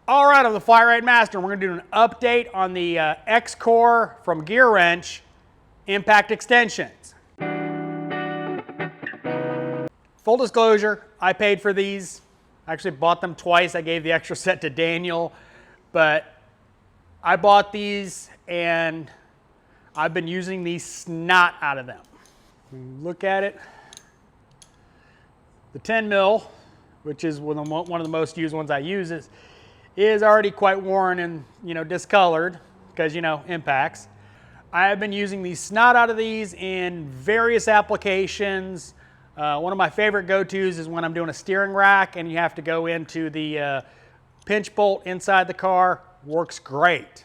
All right, I'm the flatratemaster. We're going to do an update on the X-Core from Gearwrench impact extensions. Full disclosure, I paid for these. I actually bought them twice. I gave the extra set to Daniel, but I bought these and I've been using the snot out of them. Look at it. The 10 mil, which is one of the most used ones I use, is already quite worn and discolored because impacts. I have been using the snot out of these in various applications. One of my favorite go-tos is when I'm doing a steering rack and you have to go into the pinch bolt inside the car. Works great.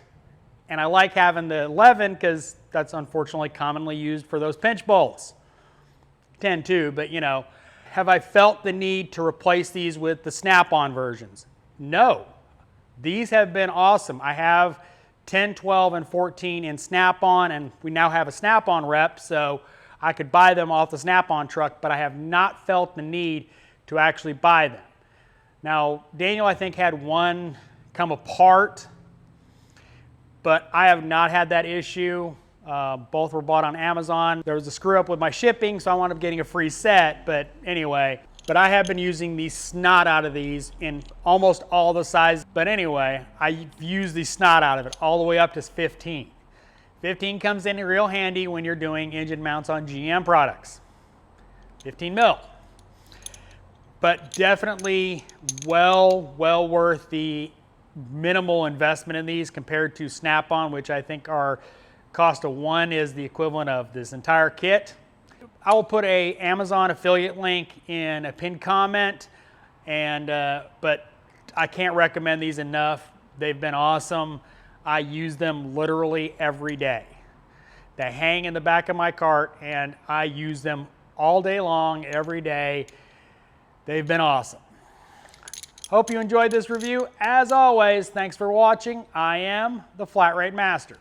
And I like having the 11 because that's unfortunately commonly used for those pinch bolts. 10 too, but have I felt the need to replace these with the snap-on versions? No. These have been awesome. I have 10, 12, and 14 in snap-on, and we now have a snap-on rep, so I could buy them off the snap-on truck, but I have not felt the need to actually buy them. Now, Daniel, I think, had one come apart, but I have not had that issue. Both were bought on Amazon. There was a screw up with my shipping, so I wound up getting a free set, but anyway. But I have been using the snot out of these in almost all the sizes. But anyway, I use the snot out of it all the way up to 15. 15 comes in real handy when you're doing engine mounts on GM products. 15 mil. But definitely well worth the minimal investment in these compared to Snap-on, which I think our cost of one is the equivalent of this entire kit. I will put a Amazon affiliate link in a pinned comment, but I can't recommend these enough. They've been awesome. I use them literally every day. They hang in the back of my cart and I use them all day long, every day. They've been awesome. Hope you enjoyed this review. As always, thanks for watching. I am the Flat Rate Master.